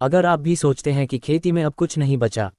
अगर आप भी सोचते हैं कि खेती में अब कुछ नहीं बचा,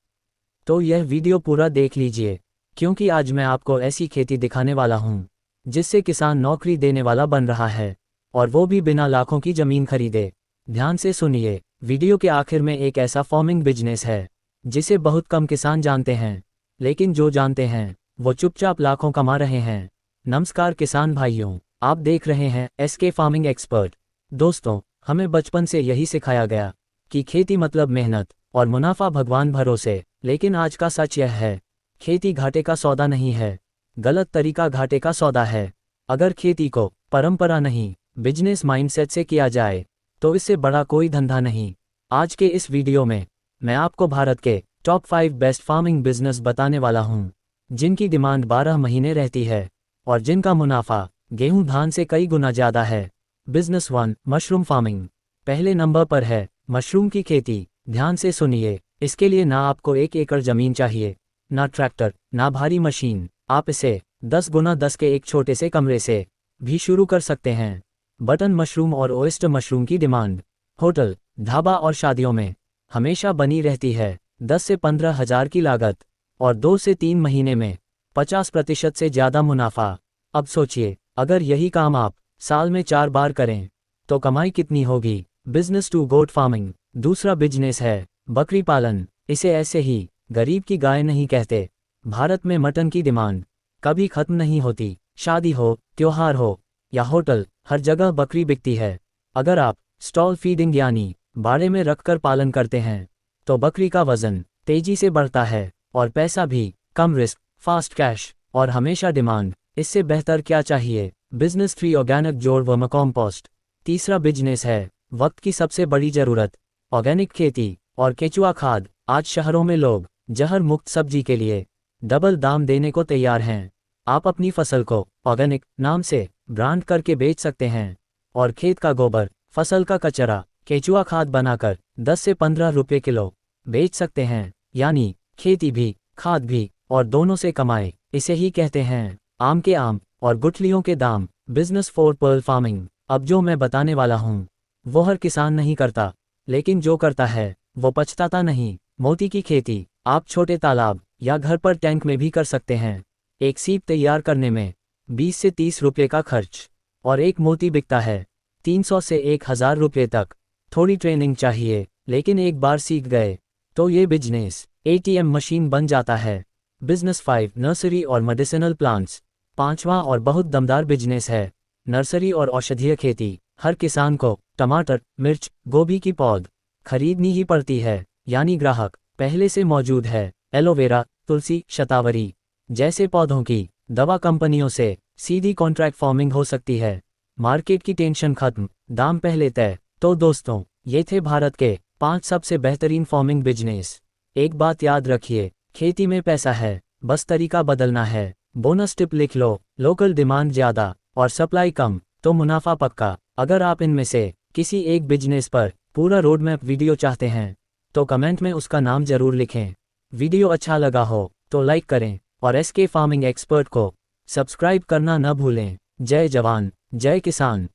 तो यह वीडियो पूरा देख लीजिए, क्योंकि आज मैं आपको ऐसी खेती दिखाने वाला हूँ जिससे किसान नौकरी देने वाला बन रहा है, और वो भी बिना लाखों की ज़मीन खरीदे। ध्यान से सुनिए, वीडियो के आखिर में एक ऐसा फार्मिंग बिजनेस है जिसे बहुत कम किसान जानते हैं, लेकिन जो जानते हैं वो चुपचाप लाखों कमा रहे हैं। नमस्कार किसान भाइयों, आप देख रहे हैं एसके फार्मिंग एक्सपर्ट। दोस्तों, हमें बचपन से यही सिखाया गया कि खेती मतलब मेहनत और मुनाफा भगवान भरोसे, लेकिन आज का सच यह है, खेती घाटे का सौदा नहीं है, गलत तरीका घाटे का सौदा है। अगर खेती को परंपरा नहीं, बिजनेस माइंडसेट से किया जाए तो इससे बड़ा कोई धंधा नहीं। आज के इस वीडियो में मैं आपको भारत के टॉप 5 बेस्ट फार्मिंग बिजनेस बताने वाला हूं, जिनकी डिमांड 12 महीने रहती है और जिनका मुनाफा गेहूं धान से कई गुना ज़्यादा है। Business 1, mushroom farming. पहले नंबर पर है मशरूम की खेती। ध्यान से सुनिए, इसके लिए ना आपको 1 एकड़ ज़मीन चाहिए, ना ट्रैक्टर, ना भारी मशीन। आप इसे 10 गुना 10 के एक छोटे से कमरे से भी शुरू कर सकते हैं। बटन मशरूम और ओयस्टर मशरूम की डिमांड होटल, ढाबा और शादियों में हमेशा बनी रहती है। 10 से 15 हज़ार की लागत और 2 से 3 महीने में 50% से ज़्यादा मुनाफा। अब सोचिए, अगर यही काम आप साल में 4 बार करें तो कमाई कितनी होगी। Business 2, goat farming. दूसरा बिजनेस है बकरी पालन। इसे ऐसे ही गरीब की गाय नहीं कहते। भारत में मटन की डिमांड कभी खत्म नहीं होती। शादी हो, त्योहार हो या होटल, हर जगह बकरी बिकती है। अगर आप स्टॉल फीडिंग यानी बाड़े में रखकर पालन करते हैं तो बकरी का वजन तेजी से बढ़ता है और पैसा भी। कम रिस्क, फास्ट कैश और हमेशा डिमांड। इससे बेहतर क्या चाहिए। बिजनेस 3, ऑर्गेनिक जोड़ व कंपोस्ट। तीसरा बिजनेस है वक्त की सबसे बड़ी ज़रूरत, ऑर्गेनिक खेती और केचुआ खाद। आज शहरों में लोग जहर मुक्त सब्जी के लिए डबल दाम देने को तैयार हैं। आप अपनी फसल को ऑर्गेनिक नाम से ब्रांड करके बेच सकते हैं और खेत का गोबर, फसल का कचरा केचुआ खाद बनाकर 10 से 15 रुपये किलो बेच सकते हैं। यानी खेती भी, खाद भी और दोनों से कमाए। इसे ही कहते हैं आम के आम और गुठलियों के दाम। Business 4, pearl farming. अब जो मैं बताने वाला हूँ वो हर किसान नहीं करता, लेकिन जो करता है वो पछताता नहीं। मोती की खेती। आप छोटे तालाब या घर पर टैंक में भी कर सकते हैं। एक सीप तैयार करने में 20 से 30 रुपये का खर्च और एक मोती बिकता है 300 से 1000 रुपये तक। थोड़ी ट्रेनिंग चाहिए, लेकिन एक बार सीख गए तो ये बिजनेस एटीएम मशीन बन जाता है। बिजनेस 5, नर्सरी और मेडिसिनल प्लांट्स। पांचवा और बहुत दमदार बिजनेस है नर्सरी और औषधीय खेती। हर किसान को टमाटर, मिर्च, गोभी की पौध खरीदनी ही पड़ती है, यानी ग्राहक पहले से मौजूद है। एलोवेरा, तुलसी, शतावरी जैसे पौधों की दवा कंपनियों से सीधी कॉन्ट्रैक्ट फार्मिंग हो सकती है। मार्केट की टेंशन खत्म, दाम पहले तय। तो दोस्तों, ये थे भारत के 5 सबसे बेहतरीन फार्मिंग बिजनेस। एक बात याद रखिए, खेती में पैसा है, बस तरीका बदलना है। बोनस टिप लिख लो, लोकल डिमांड ज़्यादा और सप्लाई कम तो मुनाफा पक्का। अगर आप इनमें से किसी एक बिजनेस पर पूरा रोड मैप वीडियो चाहते हैं तो कमेंट में उसका नाम जरूर लिखें। वीडियो अच्छा लगा हो तो लाइक करें और एसके फार्मिंग एक्सपर्ट को सब्सक्राइब करना न भूलें। जय जवान, जय किसान।